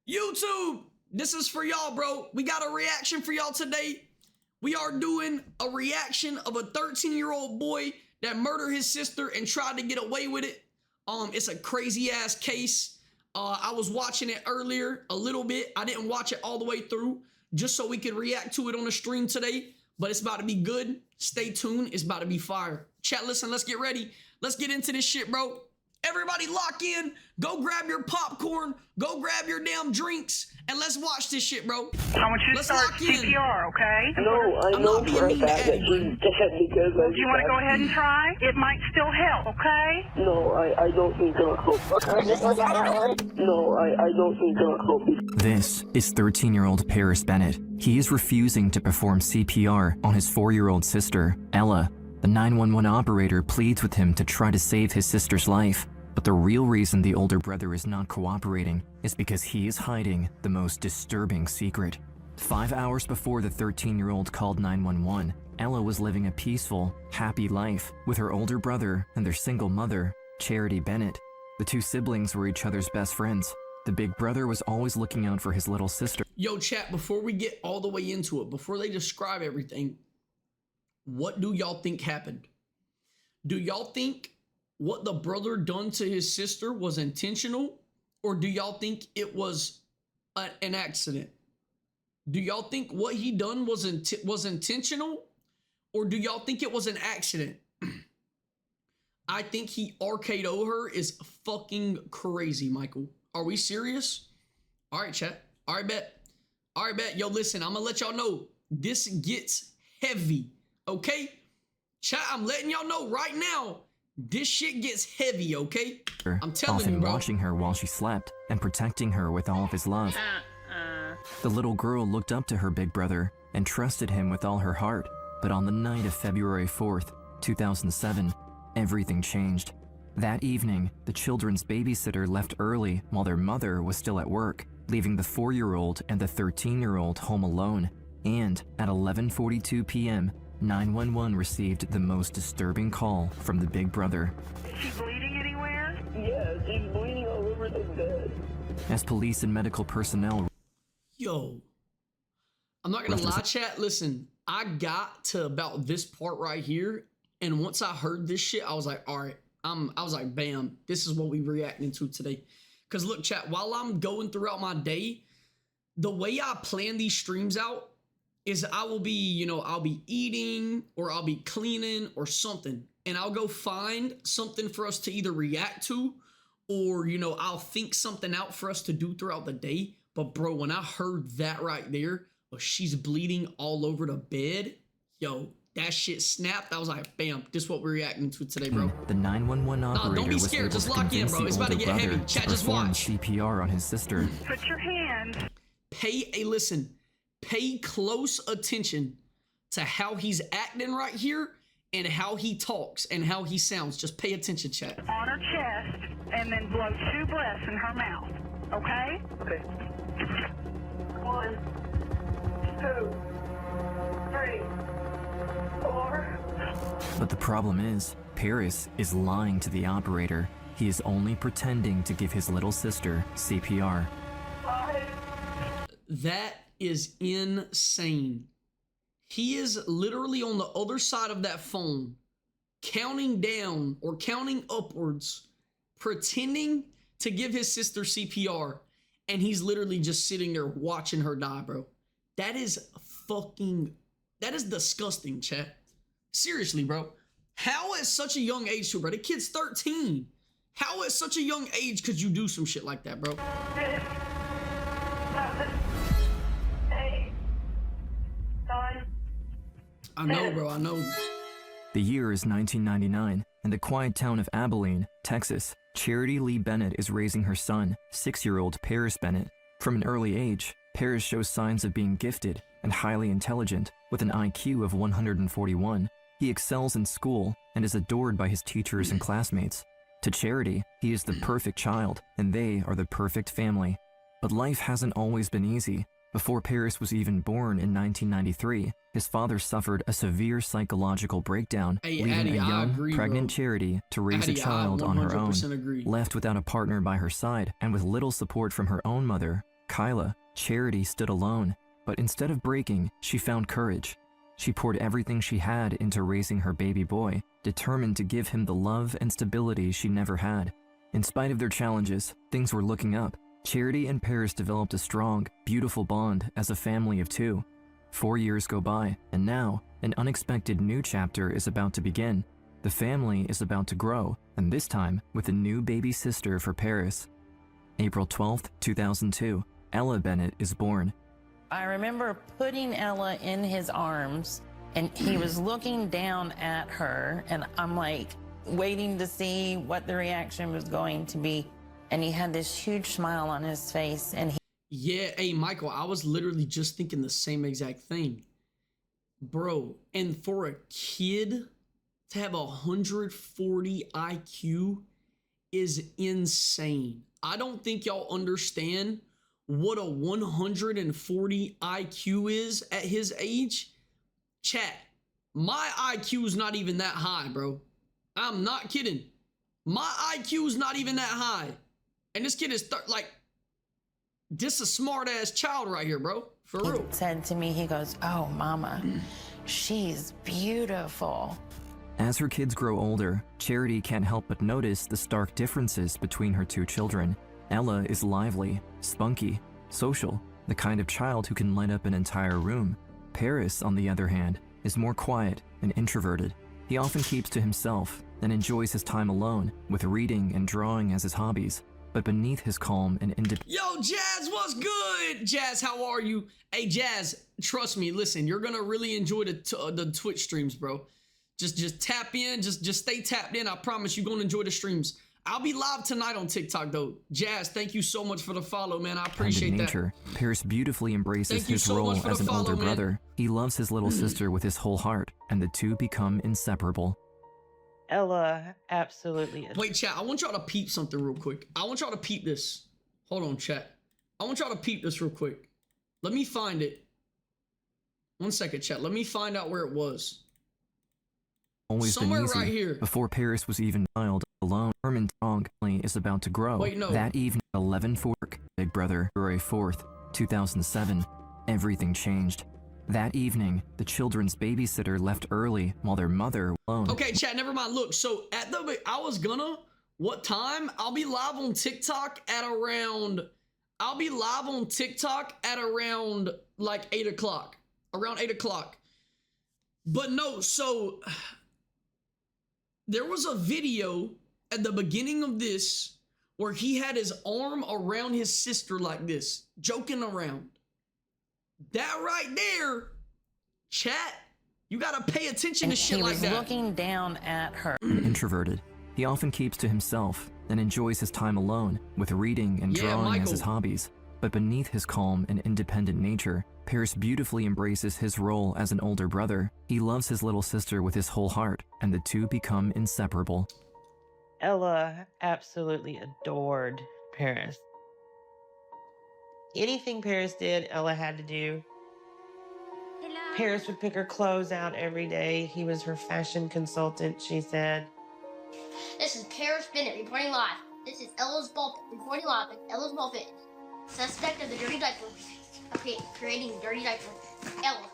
YouTube, this is for y'all, bro. We got a reaction for y'all today. We are doing a reaction of a 13-year-old boy that murdered his sister and tried to get away with it. It's a crazy ass case. I was watching it earlier a little bit. I didn't watch it all the way through just so we could react to it on the stream today, but it's about to be good. Stay tuned. It's about to be fire. Chat, listen, let's get ready. Let's get into this shit, bro. Everybody lock in, go grab your popcorn, go grab your damn drinks, and let's watch this shit, bro. I want you to start CPR, okay? No, I know for a fact that she's dead because Do you want to go ahead and try? It might still help, okay? No, I don't think it'll help. No, I don't think it'll help. This is 13-year-old Paris Bennett. He is refusing to perform CPR on his 4-year-old sister, Ella. The 911 operator pleads with him to try to save his sister's life, but the real reason the older brother is not cooperating is because he is hiding the most disturbing secret. 5 hours before the 13-year-old called 911, Ella was living a peaceful, happy life with her older brother and their single mother, Charity Bennett. The two siblings were each other's best friends. The big brother was always looking out for his little sister. Yo, chat, before we get all the way into it, before they describe everything, what do y'all think happened? Do y'all think what the brother done to his sister was intentional? Or do y'all think it was an accident? Do y'all think what he done was intentional? Or do y'all think it was an accident? I think he RKO'd her is fucking crazy, Michael. Are we serious? All right, chat. All right, bet. All right, bet. Yo, listen, I'm gonna let y'all know this gets heavy. Okay? Chat, I'm letting y'all know right now, this shit gets heavy, okay? I'm telling often you, bro. watching her while she slept and protecting her with all of his love. The little girl looked up to her big brother and trusted him with all her heart. But on the night of February 4th, 2007, everything changed. That evening, the children's babysitter left early while their mother was still at work, leaving the 4-year-old and the 13-year-old home alone. And at 11:42 p.m., 911 received the most disturbing call from the big brother. Is she bleeding anywhere? Yeah, she's bleeding all over the bed. As police and medical personnel... Yo, I'm not gonna lie, chat. Listen, I got to about this part right here, and once I heard this shit, I was like, all right, I was like, bam, this is what we reacting to today. Because look, chat, while I'm going throughout my day, the way I plan these streams out is I will be, I'll be eating or I'll be cleaning or something. And I'll go find something for us to either react to or, I'll think something out for us to do throughout the day. But bro, when I heard that right there, she's bleeding all over the bed, yo, that shit snapped. I was like, bam, this is what we're reacting to today, bro. The 911 operator don't be was scared. able Just to lock in, convince bro. the It's about to older get brother heavy. Chat, to just perform watch. CPR on his sister. Put your hand. Pay close attention to how he's acting right here and how he talks and how he sounds. Just pay attention, chat. On her chest, and then blow 2 breaths in her mouth, okay? Okay. 1, 2, 3, 4. But the problem is, Paris is lying to the operator. He is only pretending to give his little sister CPR. 5. That is insane. He is literally on the other side of that phone, counting down or counting upwards, pretending to give his sister CPR, and he's literally just sitting there watching her die, bro. That is disgusting, chat. Seriously, bro. How at such a young age, too, bro? The kid's 13. How at such a young age could you do some shit like that, bro? 6, 7, 8, 9. I know, bro, I know. The year is 1999. In the quiet town of Abilene, Texas, Charity Lee Bennett is raising her son, 6-year-old Paris Bennett. From an early age, Paris shows signs of being gifted and highly intelligent, with an IQ of 141. He excels in school and is adored by his teachers and classmates. To Charity, he is the perfect child, and they are the perfect family. But life hasn't always been easy. Before Paris was even born in 1993, his father suffered a severe psychological breakdown, leaving Addy, a young, agree, pregnant bro. Charity to raise Addy, a child on her own. Agree. Left without a partner by her side and with little support from her own mother, Kyla, Charity stood alone, but instead of breaking, she found courage. She poured everything she had into raising her baby boy, determined to give him the love and stability she never had. In spite of their challenges, things were looking up. Charity and Paris developed a strong, beautiful bond as a family of two. 4 years go by, and now, an unexpected new chapter is about to begin. The family is about to grow, and this time with a new baby sister for Paris. April 12th, 2002, Ella Bennett is born. I remember putting Ella in his arms, and he was looking down at her, and I'm like waiting to see what the reaction was going to be. And he had this huge smile on his face, and Yeah, hey, Michael, I was literally just thinking the same exact thing. Bro, and for a kid to have 140 IQ is insane. I don't think y'all understand what a 140 IQ is at his age. Chat, my IQ is not even that high, bro. I'm not kidding. My IQ is not even that high. And this kid is this a smart ass child right here, bro. For real. he said to me, he goes, "Oh, mama, she's beautiful." As her kids grow older, Charity can't help but notice the stark differences between her two children. Ella is lively, spunky, social, the kind of child who can light up an entire room. Paris, on the other hand, is more quiet and introverted. He often keeps to himself and enjoys his time alone, with reading and drawing as his hobbies. But beneath his calm and Yo, Jazz, what's good? Jazz, how are you? Hey, Jazz, trust me. Listen, you're gonna really enjoy the Twitch streams, bro. Just tap in. Just stay tapped in. I promise you're gonna enjoy the streams. I'll be live tonight on TikTok, though. Jazz, thank you so much for the follow, man. I appreciate nature, that. Paris beautifully embraces Thank you his so role much for as the an follow, older man. brother. He loves his little sister with his whole heart, and the two become inseparable. Ella, absolutely. Wait, chat. I want y'all to peep something real quick. I want y'all to peep this. Hold on, chat. I want y'all to peep this real quick. Let me find it. 1 second, chat. Let me find out where it was. Always Somewhere been easy. right here. Before Paris was even a child, alone, Herman Strong is about to grow. Wait, no. That evening, 11/4, Big Brother, February 4th, 2007, everything changed. That evening, the children's babysitter left early while their mother alone. Okay, chat, never mind. Look, so what time? I'll be live on TikTok at around like 8 o'clock. Around 8 o'clock. But no, so there was a video at the beginning of this where he had his arm around his sister like this, joking around. That right there, chat, you gotta pay attention to shit like that. He was looking down at her. Introverted, he often keeps to himself and enjoys his time alone, with reading and drawing as his hobbies. But beneath his calm and independent nature, Paris beautifully embraces his role as an older brother. He loves his little sister with his whole heart, and the two become inseparable. Ella absolutely adored Paris. Anything Paris did, Ella had to do. Paris would pick her clothes out every day. He was her fashion consultant, she said. This is Paris Bennett reporting live. This is Ella's Ball reporting live at Ella's Ball Fit. Suspect of the dirty diaper. Okay, creating dirty diaper. Ella.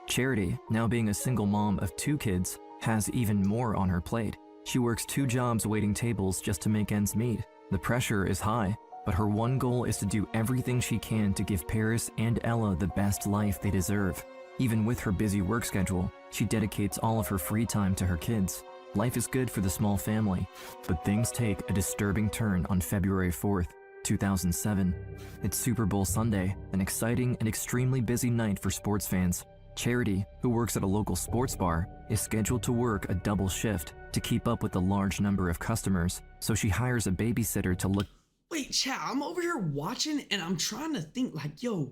Charity, now being a single mom of 2 kids, has even more on her plate. She works 2 jobs waiting tables just to make ends meet. The pressure is high, but her one goal is to do everything she can to give Paris and Ella the best life they deserve. Even with her busy work schedule, she dedicates all of her free time to her kids. Life is good for the small family, but things take a disturbing turn on February 4th, 2007. It's Super Bowl Sunday, an exciting and extremely busy night for sports fans. Charity, who works at a local sports bar, is scheduled to work a double shift to keep up with the large number of customers, so she hires a babysitter to look. Wait, chat, I'm over here watching and I'm trying to think like, yo,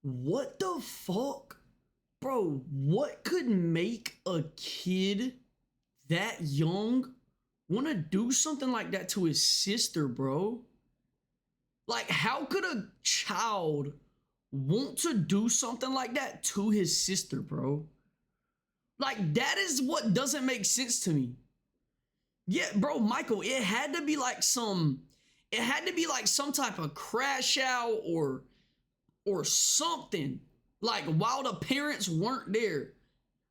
what the fuck? Bro, what could make a kid that young want to do something like that to his sister, bro? Like, how could a child want to do something like that to his sister, bro? Like, that is what doesn't make sense to me. Yeah, bro, Michael, it had to be like some It had to be like some type of crash out or something. Like while the parents weren't there.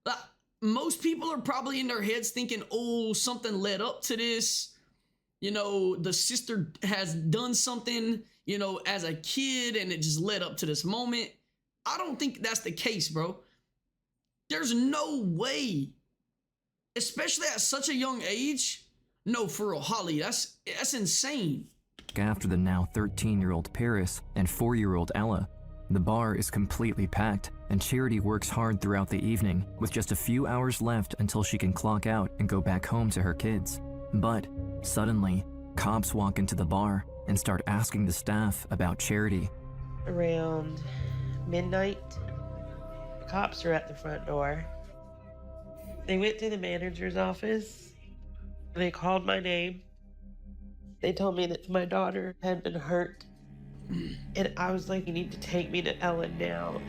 Like, most people are probably in their heads thinking, oh, something led up to this. You know, the sister has done something, you know, as a kid and it just led up to this moment. I don't think that's the case, bro. There's no way, especially at such a young age. No, for real, Holly, that's insane. After the now 13-year-old Paris and 4-year-old Ella, the bar is completely packed, and Charity works hard throughout the evening with just a few hours left until she can clock out and go back home to her kids. But suddenly, cops walk into the bar and start asking the staff about Charity. Around midnight, the cops are at the front door. They went to the manager's office. They called my name. They told me that my daughter had been hurt. And I was like, you need to take me to Ellen now.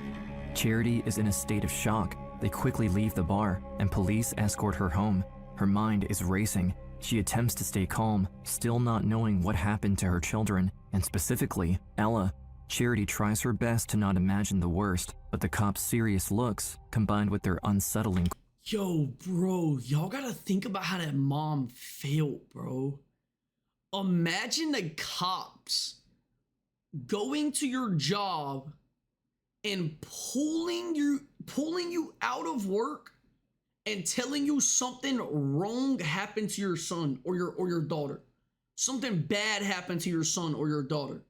Charity is in a state of shock. They quickly leave the bar, and police escort her home. Her mind is racing. She attempts to stay calm, still not knowing what happened to her children, and specifically, Ella. Charity tries her best to not imagine the worst, but the cops' serious looks, combined with their unsettling... Yo, bro, y'all gotta think about how that mom felt, bro. Imagine the cops going to your job and pulling you out of work and telling you something wrong happened to your son or your daughter. Something bad happened to your son or your daughter.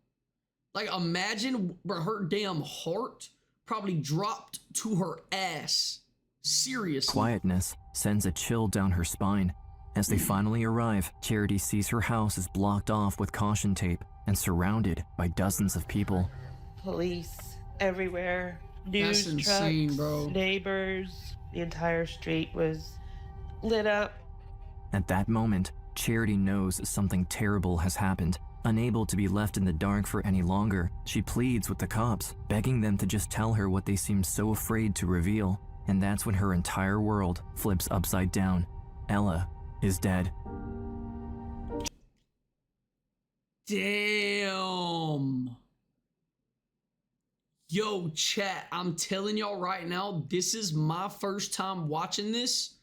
Like, imagine where her damn heart probably dropped to her ass. Seriously. Quietness sends a chill down her spine. As they finally arrive, Charity sees her house is blocked off with caution tape and surrounded by dozens of people. Police everywhere. News That's insane, trucks, bro. neighbors. The entire street was lit up. At that moment, Charity knows something terrible has happened. Unable to be left in the dark for any longer, she pleads with the cops, begging them to just tell her what they seem so afraid to reveal. And that's when her entire world flips upside down. Ella is dead. Damn. Yo, chat, I'm telling y'all right now, this is my first time watching this,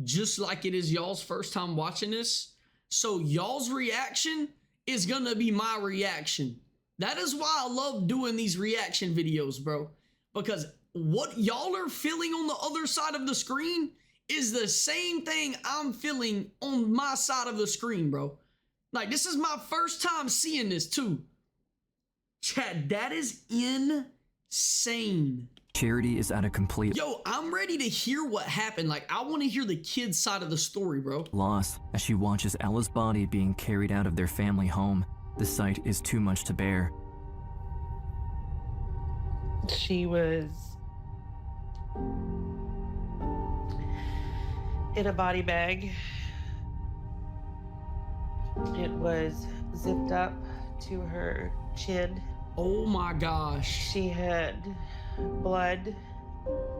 just like it is y'all's first time watching this. So y'all's reaction is gonna be my reaction. That is why I love doing these reaction videos, bro. Because what y'all are feeling on the other side of the screen is the same thing I'm feeling on my side of the screen, bro. Like, this is my first time seeing this too. Chat, that is insane. Charity is at a complete Yo, I'm ready to hear what happened. Like, I want to hear the kid's side of the story, bro. loss as she watches Ella's body being carried out of their family home. The sight is too much to bear. She was in a body bag. It was zipped up to her chin. Oh my gosh. She had blood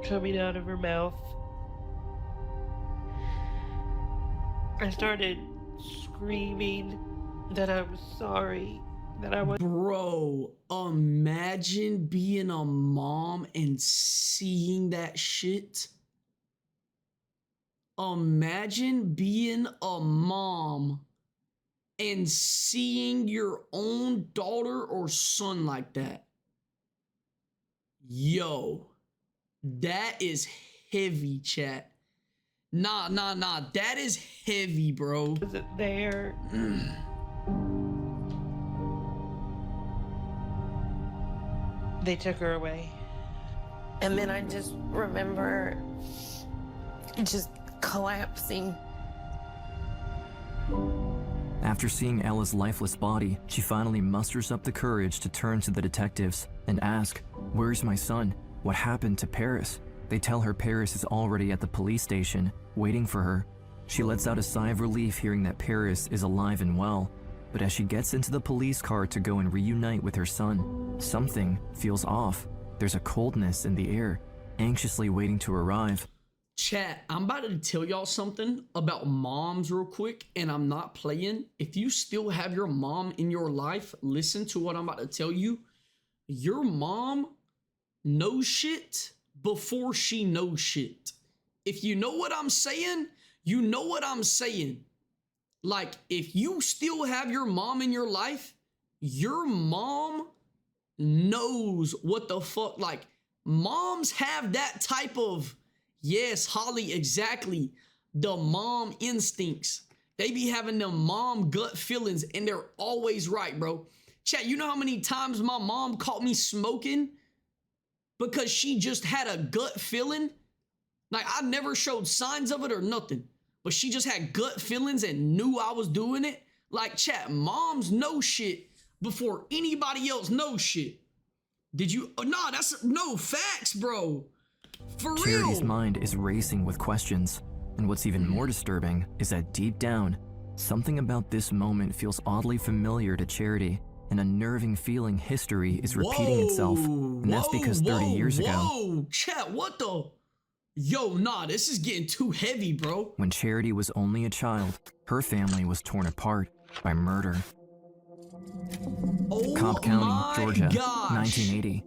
coming out of her mouth. I started screaming that I was sorry, that I was... Bro, imagine being a mom and seeing that shit. Imagine being a mom and seeing your own daughter or son like that. Yo, that is heavy, chat. Nah. That is heavy, bro. wasn't there. They took her away. And then I just remember just collapsing. After seeing Ella's lifeless body, she finally musters up the courage to turn to the detectives and ask, "Where's my son? What happened to Paris?" They tell her Paris is already at the police station, waiting for her. She lets out a sigh of relief hearing that Paris is alive and well, but as she gets into the police car to go and reunite with her son, something feels off. There's a coldness in the air, anxiously waiting to arrive. Chat, I'm about to tell y'all something about moms real quick, and I'm not playing. If you still have your mom in your life, listen to what I'm about to tell you. Your mom knows shit before she knows shit. If you know what I'm saying, you know what I'm saying. Like, if you still have your mom in your life, your mom knows what the fuck. Like, moms have that type of, yes, Holly, exactly, the mom instincts. They be having them mom gut feelings, and they're always right, bro. Chat, you know how many times my mom caught me smoking because she just had a gut feeling? Like, I never showed signs of it or nothing, but she just had gut feelings and knew I was doing it. Like, chat, moms know shit before anybody else knows shit. Did you? Nah, that's no facts, bro. For real. Charity's mind is racing with questions, and what's even more disturbing is that deep down, something about this moment feels oddly familiar to Charity. An unnerving feeling history is repeating itself, and that's because 30 years ago. Whoa, chat, what the? Yo, nah, this is getting too heavy, bro. When Charity was only a child, her family was torn apart by murder. Oh, Cobb County, my Georgia, gosh. 1980.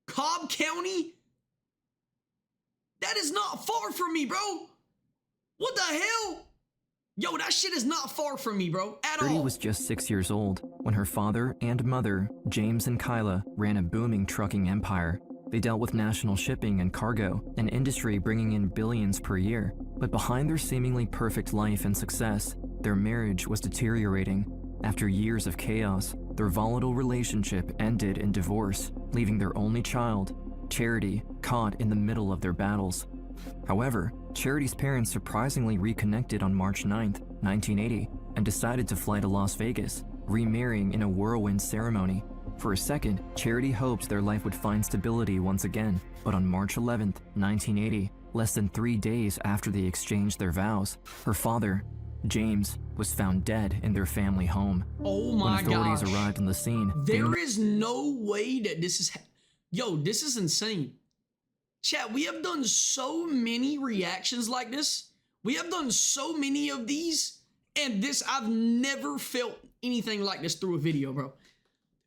Cobb County? That is not far from me, bro. What the hell? Yo, that shit is not far from me, bro, at all. Charity was just 6 years old when her father and mother, James and Kyla, ran a booming trucking empire. They dealt with national shipping and cargo, an industry bringing in billions per year. But behind their seemingly perfect life and success, their marriage was deteriorating. After years of chaos, their volatile relationship ended in divorce, leaving their only child, Charity, caught in the middle of their battles. However, Charity's parents surprisingly reconnected on March 9th, 1980, and decided to fly to Las Vegas, remarrying in a whirlwind ceremony. For a second, Charity hoped their life would find stability once again, but on March 11th, 1980, less than 3 days after they exchanged their vows, her father, James, was found dead in their family home. Oh my When authorities gosh. arrived on the scene, There is no way that this is... Yo, this is insane. Chat, we have done so many reactions like this. We have done so many of these, and this, I've never felt anything like this through a video, bro.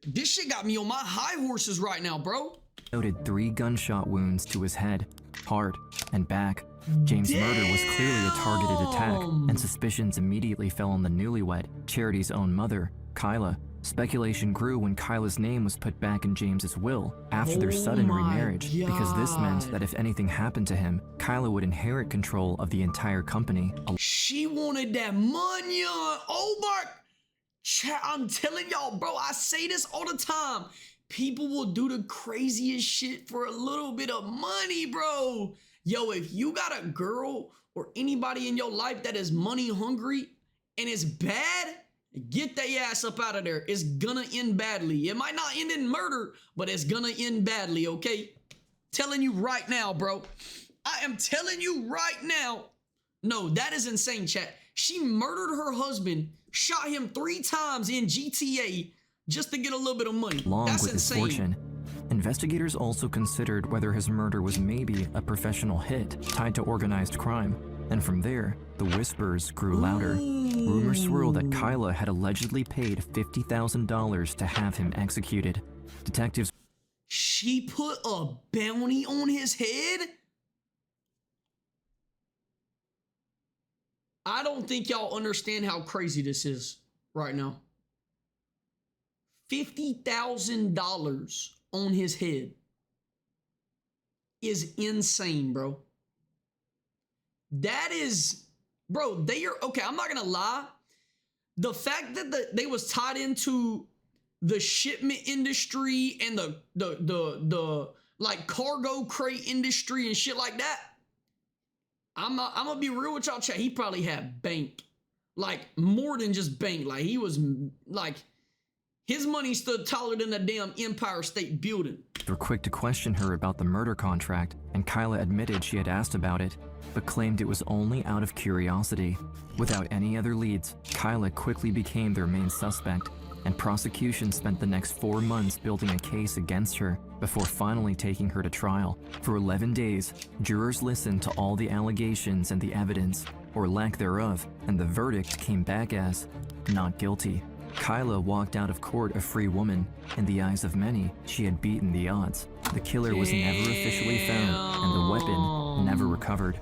This shit got me on my high horses right now, bro. noted 3 gunshot wounds to his head, heart, and back. James' murder was clearly a targeted attack, and suspicions immediately fell on the newlywed, Charity's own mother, Kyla. Speculation grew when Kyla's name was put back in James's will after their sudden remarriage, because this meant that if anything happened to him, Kyla would inherit control of the entire company. She wanted that money. Oh my... I'm telling y'all, bro, I say this all the time. People will do the craziest shit for a little bit of money, bro. Yo, if you got a girl or anybody in your life that is money hungry and it's bad, get their ass up out of there. It's gonna end badly. It might not end in murder, but it's gonna end badly, okay? Telling you right now, bro. I am telling you right now. No, that is insane, chat. She murdered her husband, shot him 3 times in GTA just to get a little bit of money. Along That's with his insane. fortune. Investigators also considered whether his murder was maybe a professional hit tied to organized crime. And from there, the whispers grew louder. Rumors swirled that Kyla had allegedly paid $50,000 to have him executed. Detectives... She put a bounty on his head? I don't think y'all understand how crazy this is right now. $50,000 on his head is insane, bro. That is, bro, they are, okay, I'm not gonna lie. The fact that they was tied into the shipment industry and the like cargo crate industry and shit like that, I'm gonna be real with y'all, chat. He probably had bank, like more than just bank. Like he was like, his money stood taller than a damn Empire State Building. were quick to question her about the murder contract, and Kyla admitted she had asked about it, but claimed it was only out of curiosity. Without any other leads, Kyla quickly became their main suspect. and prosecution spent the next 4 months building a case against her before finally taking her to trial. For 11 days, jurors listened to all the allegations and the evidence, or lack thereof, and the verdict came back as not guilty. Kyla walked out of court a free woman. In the eyes of many, she had beaten the odds. The killer was never officially found, and the weapon never recovered.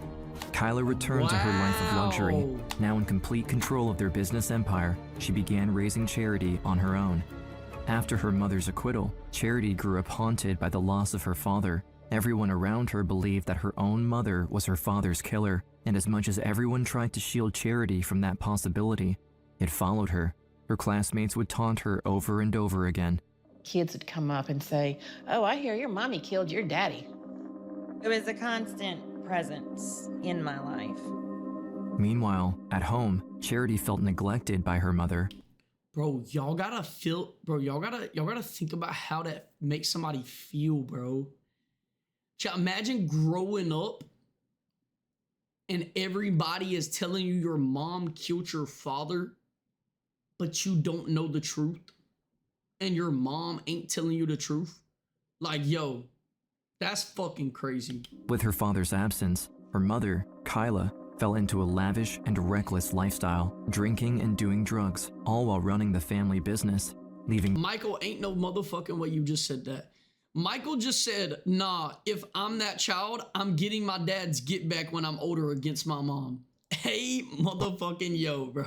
Kyla returned to her life of luxury. Now in complete control of their business empire, she began raising Charity on her own. After her mother's acquittal, Charity grew up haunted by the loss of her father. Everyone around her believed that her own mother was her father's killer, and as much as everyone tried to shield Charity from that possibility, it followed her. Her classmates would taunt her over and over again. Kids would come up and say, "Oh, I hear your mommy killed your daddy." It was a constant presence in my life. Meanwhile, at home, Charity felt neglected by her mother. Bro, y'all gotta think about how that makes somebody feel, bro. Imagine growing up and everybody is telling you your mom killed your father, but you don't know the truth, and your mom ain't telling you the truth. Like, yo, that's fucking crazy. With her father's absence, her mother, Kyla, fell into a lavish and reckless lifestyle, drinking and doing drugs, all while running the family business, leaving... Michael, ain't no motherfucking way you just said that. Michael just said, nah, if I'm that child, I'm getting my dad's get back when I'm older against my mom. Hey, motherfucking yo, bro.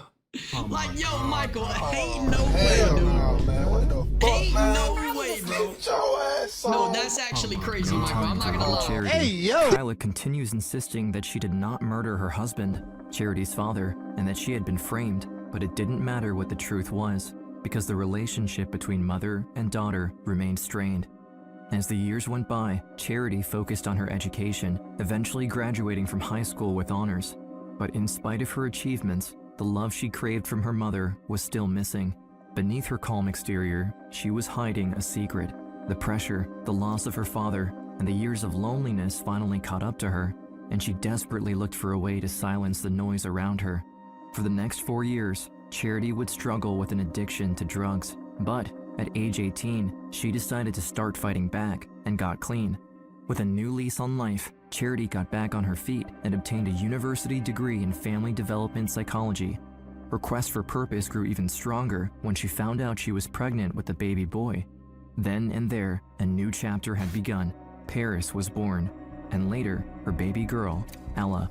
Like, yo, Michael, ain't no way, dude. Man, what the fuck, Ain't man? no way, bro. Get your ass on. No, that's actually crazy, Michael. I'm not gonna lie. Charity. Hey, yo. Kyla continues insisting that she did not murder her husband, Charity's father, and that she had been framed, but it didn't matter what the truth was, because the relationship between mother and daughter remained strained. As the years went by, Charity focused on her education, eventually graduating from high school with honors. But in spite of her achievements, the love she craved from her mother was still missing. Beneath her calm exterior, she was hiding a secret. The pressure, the loss of her father, and the years of loneliness finally caught up to her, and she desperately looked for a way to silence the noise around her. For the next 4 years, Charity would struggle with an addiction to drugs, but at age 18, she decided to start fighting back and got clean. With a new lease on life, Charity got back on her feet and obtained a university degree in family development psychology. Her quest for purpose grew even stronger when she found out she was pregnant with a baby boy. Then and there, a new chapter had begun. Paris was born, and later, her baby girl, Ella.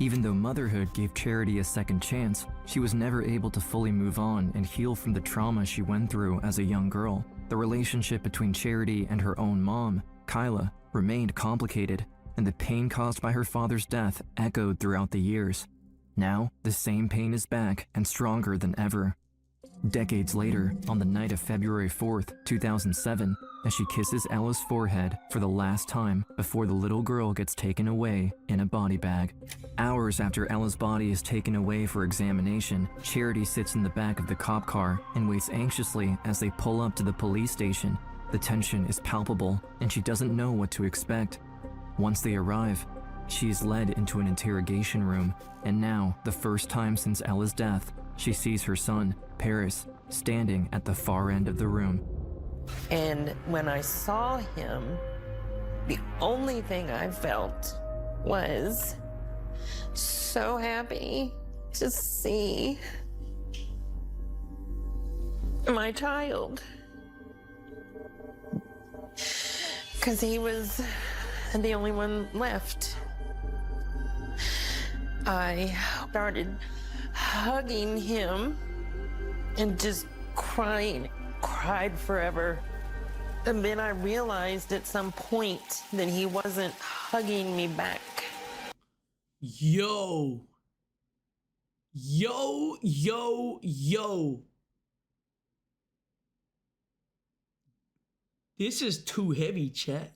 Even though motherhood gave Charity a second chance, she was never able to fully move on and heal from the trauma she went through as a young girl. The relationship between Charity and her own mom, Kyla, remained complicated, and the pain caused by her father's death echoed throughout the years. Now, the same pain is back and stronger than ever. Decades later, on the night of February 4th, 2007, as she kisses Ella's forehead for the last time before the little girl gets taken away in a body bag. Hours after Ella's body is taken away for examination, Charity sits in the back of the cop car and waits anxiously as they pull up to the police station. The tension is palpable, and she doesn't know what to expect. Once they arrive, she is led into an interrogation room, and now, the first time since Ella's death, she sees her son, Paris, standing at the far end of the room. And when I saw him, the only thing I felt was so happy to see my child. Because he was the only one left. I started hugging him and just cried forever. And then I realized at some point that he wasn't hugging me back. Yo. This is too heavy, chat.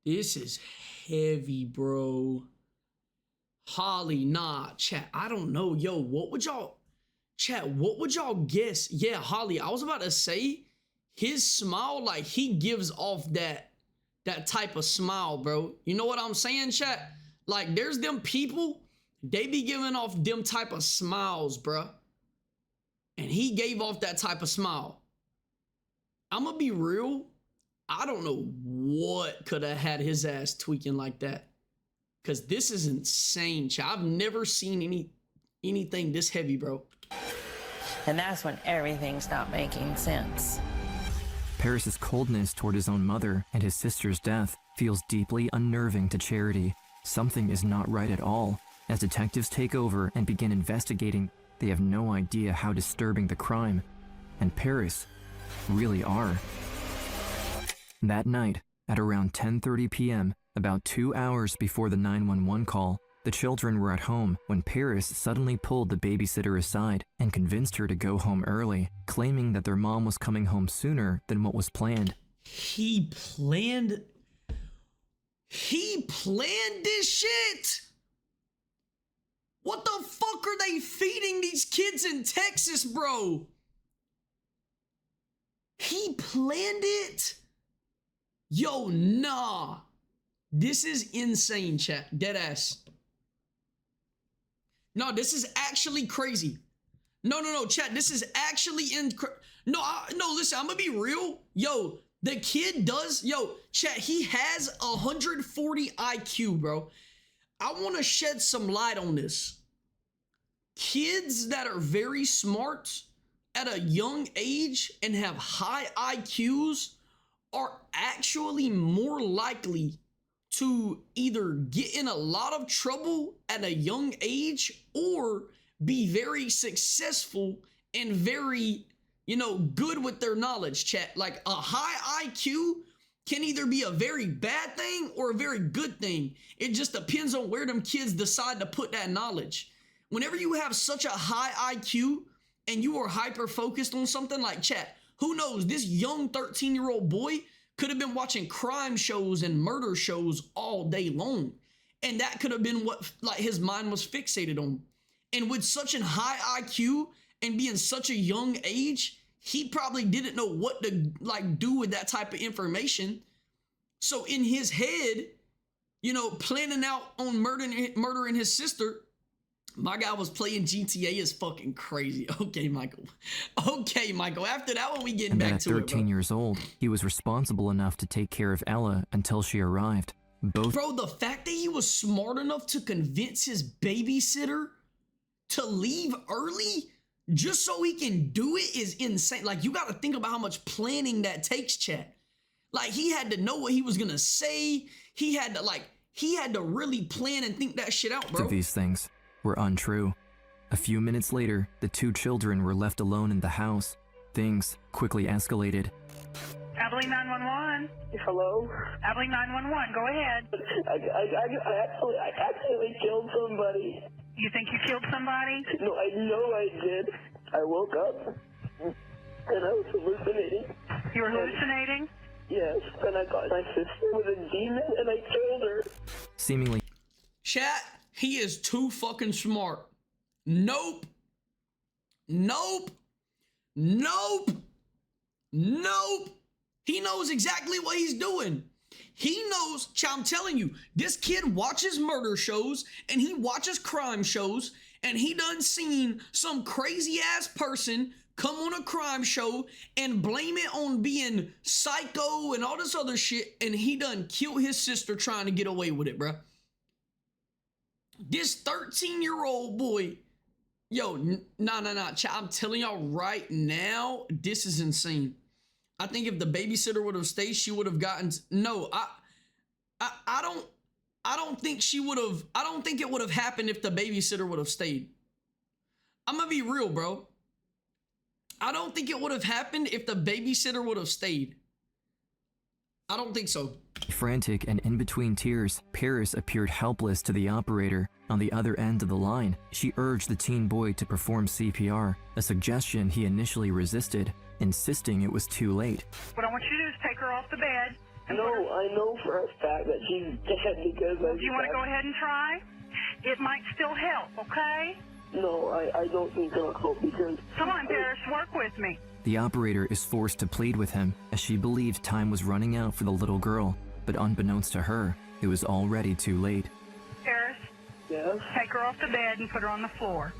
This is heavy, bro. Holly, nah, chat. I don't know. Yo, what would y'all guess? Yeah, Holly, I was about to say his smile, like he gives off that type of smile, bro. You know what I'm saying, chat? Like there's them people, they be giving off them type of smiles, bro. and he gave off that type of smile. I'm gonna be real. I don't know what could have had his ass tweaking like that. Cause this is insane, child. I've never seen anything this heavy, bro. And that's when everything stopped making sense. Paris's coldness toward his own mother and his sister's death feels deeply unnerving to Charity. Something is not right at all. As detectives take over and begin investigating, they have no idea how disturbing the crime and Paris really are. That night, at around 10:30 p.m., about 2 hours before the 911 call, the children were at home when Paris suddenly pulled the babysitter aside and convinced her to go home early, claiming that their mom was coming home sooner than what was planned. He planned this shit. What the fuck are they feeding these kids in Texas, bro? He planned it? Yo, nah. This is insane, chat. Deadass. No, this is actually crazy. No, chat. This is actually No, listen, I'm gonna be real. Yo, the kid does, chat, he has 140 IQ, bro. I want to shed some light on this. Kids that are very smart at a young age and have high IQs are actually more likely to either get in a lot of trouble at a young age or be very successful and very, good with their knowledge, chat. Like a high IQ can either be a very bad thing or a very good thing. It just depends on where them kids decide to put that knowledge. Whenever you have such a high IQ and you are hyper focused on something, like, chat, who knows, this young 13-year-old boy could have been watching crime shows and murder shows all day long. And that could have been what, like, his mind was fixated on. And with such a high IQ and being such a young age, he probably didn't know what to, like, do with that type of information. So in his head, planning out on murdering his sister, my guy was playing GTA is fucking crazy. Okay, Michael. After that one, we getting back to it, And at 13 years old, he was responsible enough to take care of Ella until she arrived. Bro, the fact that he was smart enough to convince his babysitter to leave early just so he can do it is insane. Like, you got to think about how much planning that takes, chat. Like, he had to know what he was going to say. He had to really plan and think that shit out, bro. These things were untrue. A few minutes later, the two children were left alone in the house. Things quickly escalated. Abilene 911. Hello? Abilene 911, go ahead. I accidentally killed somebody. You think you killed somebody? No, I know I did. I woke up and I was hallucinating. You were hallucinating? Yes, and I thought my sister was a demon and I killed her. Seemingly. Chat, he is too fucking smart. Nope. He knows exactly what he's doing. He knows, I'm telling you, this kid watches murder shows and he watches crime shows, and he done seen some crazy ass person come on a crime show and blame it on being psycho and all this other shit, and he done killed his sister trying to get away with it, bro. This 13-year-old boy, nah. I'm telling y'all right now, this is insane. I think if the babysitter would have stayed, she would have gotten. No, I don't think she would have. I don't think it would have happened if the babysitter would have stayed. I'm gonna be real, bro. I don't think it would have happened if the babysitter would have stayed. I don't think so. Frantic and in between tears, Paris appeared helpless to the operator. On the other end of the line, she urged the teen boy to perform CPR, a suggestion he initially resisted, insisting it was too late. What I want you to do is take her off the bed. No, I know for a fact that she's dead because Do you want to go ahead and try? It might still help, okay? No, I don't think it'll help because... Come on, Paris, work with me. The operator is forced to plead with him as she believed time was running out for the little girl, but unbeknownst to her, it was already too late. Paris? Yes? Take her off the bed and put her on the floor.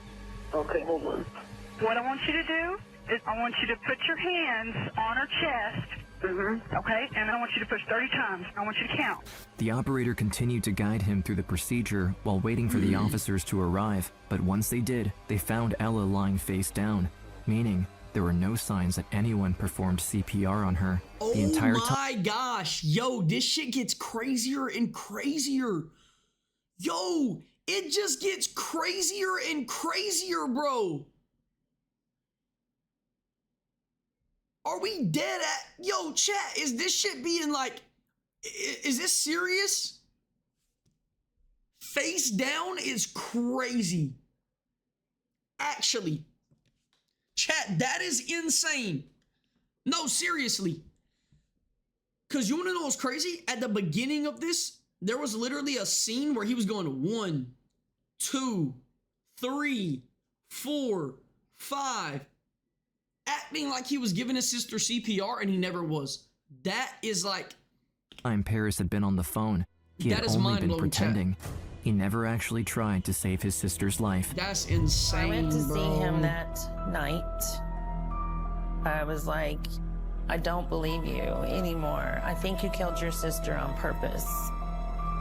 Okay, hold on. What I want you to do is I want you to put your hands on her chest. Okay, and I want you to push 30 times. I want you to count. The operator continued to guide him through the procedure while waiting for the officers to arrive, but once they did, they found Ella lying face down, meaning there were no signs that anyone performed CPR on her. The entire Oh my gosh. Yo, this shit gets crazier and crazier. Yo, it just gets crazier and crazier, bro. Are we dead at... Yo, chat, is this shit being like... Is this serious? Face down is crazy. Actually. Chat, that is insane. No, seriously. Because you want to know what's crazy? At the beginning of this, there was literally a scene where he was going 1, 2, 3, 4, 5... acting like he was giving his sister CPR and he never was. That is like... time Paris had been on the phone, he had only been pretending. He never actually tried to save his sister's life. That's insane, I went to bro. see him that night. I was like, I don't believe you anymore. I think you killed your sister on purpose.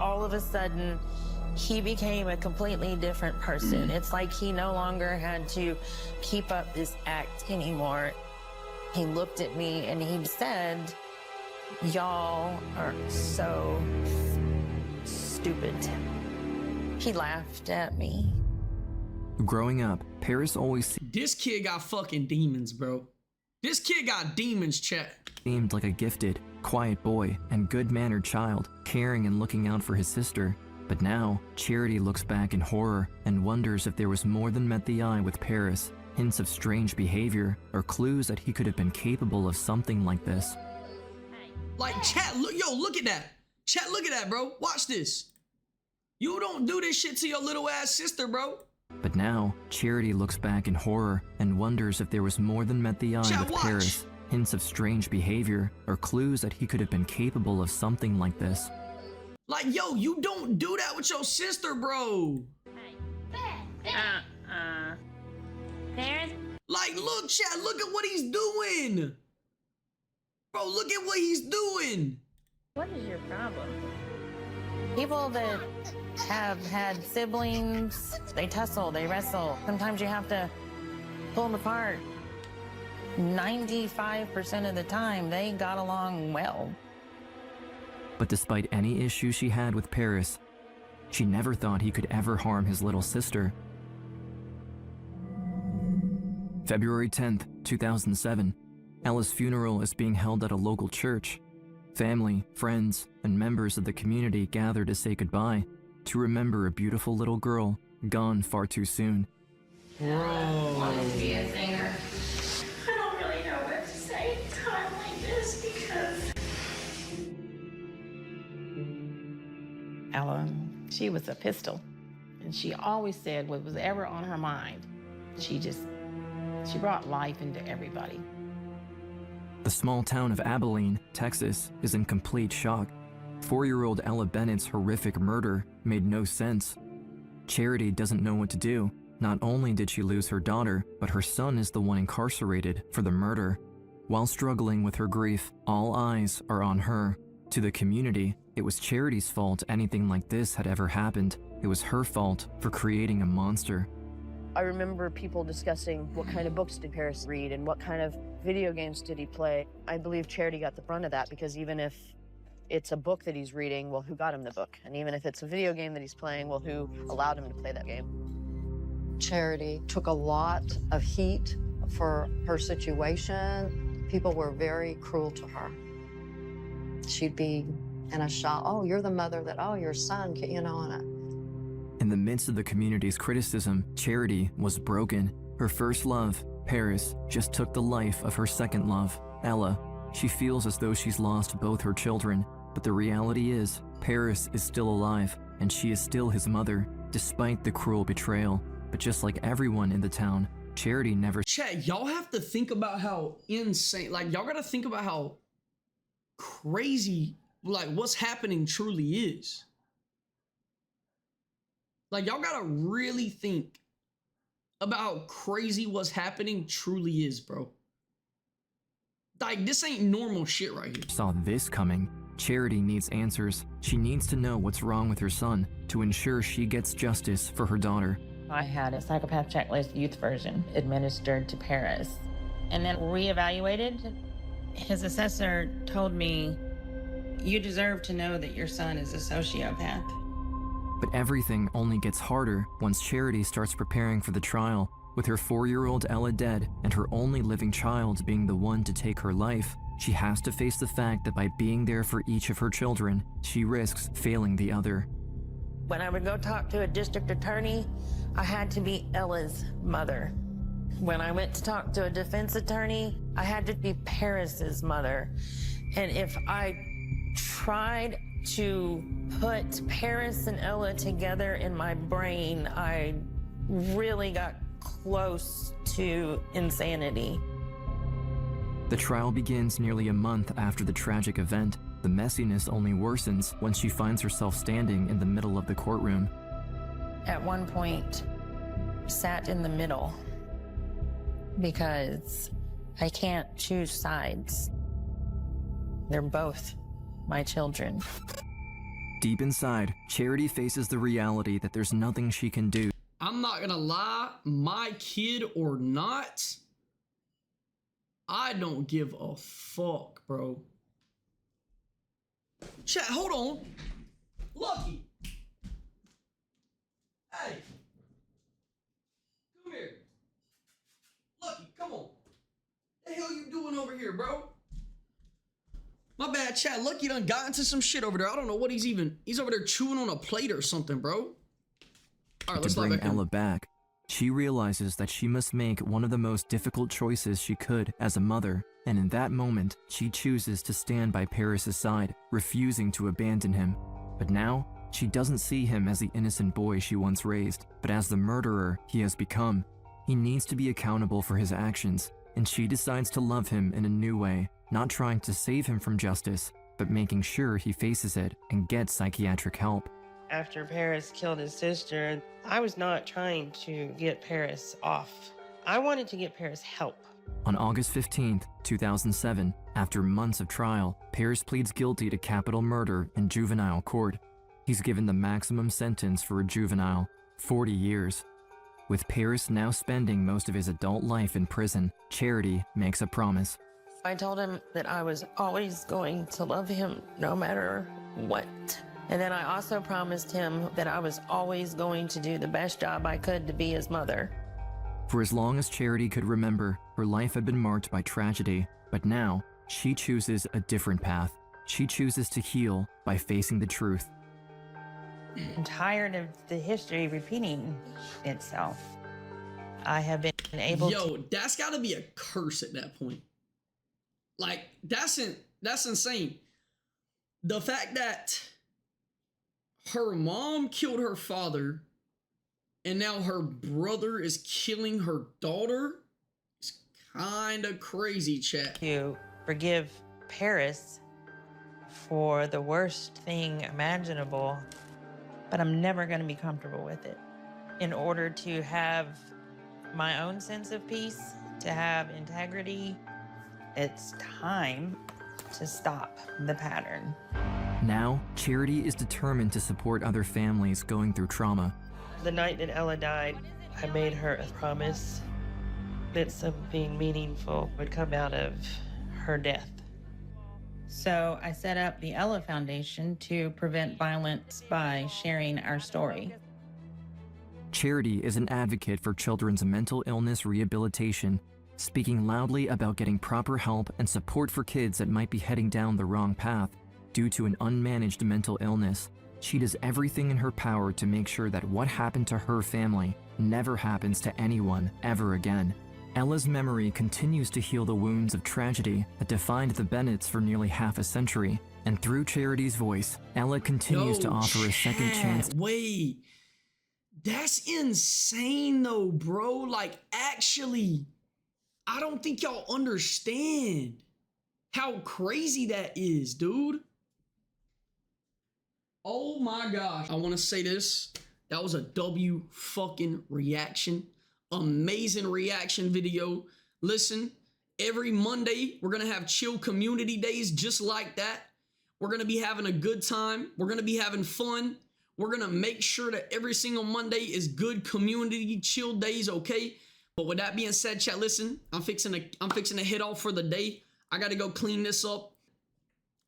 All of a sudden, he became a completely different person. It's like he no longer had to keep up this act anymore. He looked at me and he said, y'all are so stupid. He laughed at me. Growing up, Paris always This kid got fucking demons, bro. This kid got demons, chat. seemed like a gifted, quiet boy and good-mannered child, caring and looking out for his sister. But now, Charity looks back in horror and wonders if there was more than met the eye with Paris, hints of strange behavior, or clues that he could have been capable of something like this. Like, chat, look, yo, look at that. Chat, look at that, bro. Watch this. You don't do this shit to your little ass sister, bro. But now, Charity looks back in horror and wonders if there was more than met the eye Chat, with watch. Paris, hints of strange behavior, or clues that he could have been capable of something like this. Like, yo, you don't do that with your sister, bro. Paris? Like, look, chat, look at what he's doing. Bro, look at what he's doing. What is your problem? People that have had siblings, they tussle, they wrestle. Sometimes you have to pull them apart. 95% of the time, they got along well. But despite any issues she had with Paris, she never thought he could ever harm his little sister. February 10th, 2007, Ella's funeral is being held at a local church. Family, friends, and members of the community gather to say goodbye, to remember a beautiful little girl gone far too soon. Wanted to be a singer. I don't really know what to say at a time like this because... Ella, she was a pistol. And she always said what was ever on her mind. She brought life into everybody. The small town of Abilene, Texas, is in complete shock. 4-year-old Ella Bennett's horrific murder made no sense. Charity doesn't know what to do. Not only did she lose her daughter, but her son is the one incarcerated for the murder. While struggling with her grief, all eyes are on her. To the community, it was Charity's fault anything like this had ever happened. It was her fault for creating a monster. I remember people discussing what kind of books did Paris read and what kind of video games did he play. I believe Charity got the brunt of that because even if it's a book that he's reading, well, who got him the book? And even if it's a video game that he's playing, well, who allowed him to play that game? Charity took a lot of heat for her situation. People were very cruel to her. She'd be in a shock. Oh, you're the mother that, oh, your son, you know, In the midst of the community's criticism, Charity was broken. Her first love, Paris, just took the life of her second love, Ella. She feels as though she's lost both her children, but the reality is, Paris is still alive, and she is still his mother, despite the cruel betrayal. But just like everyone in the town, Charity never... Chat, y'all have to think about how insane, like, y'all gotta think about how crazy, like, what's happening truly is. Like, y'all gotta really think about how crazy what's happening truly is, bro. Like, this ain't normal shit right here. Saw this coming. Charity needs answers. She needs to know what's wrong with her son to ensure she gets justice for her daughter. I had a psychopath checklist youth version administered to Paris and then reevaluated. His assessor told me, you deserve to know that your son is a sociopath. But everything only gets harder once Charity starts preparing for the trial. With her 4-year-old Ella dead and her only living child being the one to take her life, she has to face the fact that by being there for each of her children, she risks failing the other. When I would go talk to a district attorney, I had to be Ella's mother. When I went to talk to a defense attorney, I had to be Paris's mother. And if I tried to put Paris and Ella together in my brain, I really got close to insanity. The trial begins nearly a month after the tragic event. The messiness only worsens when she finds herself standing in the middle of the courtroom. At one point, sat in the middle because I can't choose sides. They're both my children. Deep inside, Charity faces the reality that there's nothing she can do. I'm not gonna lie, my kid or not, I don't give a fuck, bro. Chat, hold on. Lucky. Hey. Come here. Lucky, come on. The hell you doing over here, bro? My bad, chat. Lucky done got into some shit over there. I don't know what he's over there chewing on a plate or something, bro. All right, let's To bring back in. Ella back, she realizes that she must make one of the most difficult choices she could as a mother, and in that moment, she chooses to stand by Paris's side, refusing to abandon him. But now, she doesn't see him as the innocent boy she once raised, but as the murderer he has become. He needs to be accountable for his actions, and she decides to love him in a new way, not trying to save him from justice, but making sure he faces it and gets psychiatric help. After Paris killed his sister, I was not trying to get Paris off. I wanted to get Paris help. On August 15th, 2007, after months of trial, Paris pleads guilty to capital murder in juvenile court. He's given the maximum sentence for a juvenile, 40 years. With Paris now spending most of his adult life in prison, Charity makes a promise. I told him that I was always going to love him no matter what. And then I also promised him that I was always going to do the best job I could to be his mother. For as long as Charity could remember, her life had been marked by tragedy, but now she chooses a different path. She chooses to heal by facing the truth. I'm tired of the history repeating itself. I have been able Yo, that's gotta be a curse at that point. Like, that's insane. The fact that her mom killed her father and now her brother is killing her daughter is kind of crazy, chat. to forgive Paris for the worst thing imaginable, but I'm never going to be comfortable with it. In order to have my own sense of peace, to have integrity, it's time to stop the pattern. Now, Charity is determined to support other families going through trauma. The night that Ella died, I made her a promise that something meaningful would come out of her death. So I set up the Ella Foundation to prevent violence by sharing our story. Charity is an advocate for children's mental illness rehabilitation, speaking loudly about getting proper help and support for kids that might be heading down the wrong path due to an unmanaged mental illness. She does everything in her power to make sure that what happened to her family never happens to anyone ever again. Ella's memory continues to heal the wounds of tragedy that defined the Bennetts for nearly half a century, and through Charity's voice, Ella continues to offer a second chance. Wait, that's insane though, bro. Like, actually, I don't think y'all understand how crazy that is, dude. Oh my gosh. I want to say this. That was a W fucking reaction. amazing reaction video. Listen, every Monday, we're going to have chill community days just like that. We're going to be having a good time. We're going to be having fun. We're going to make sure that every single Monday is good community chill days, okay? But with that being said, chat, listen, I'm fixing to head off for the day. I got to go clean this up.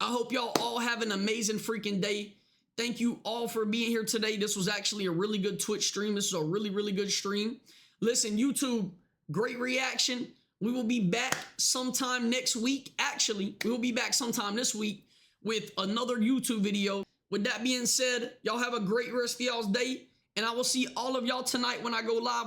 I hope y'all all have an amazing freaking day. Thank you all for being here today. This was actually a really good Twitch stream. This is a really, really good stream. Listen, YouTube, great reaction. We will be back sometime next week. Actually, we will be back sometime this week with another YouTube video. With that being said, y'all have a great rest of y'all's day. And I will see all of y'all tonight when I go live.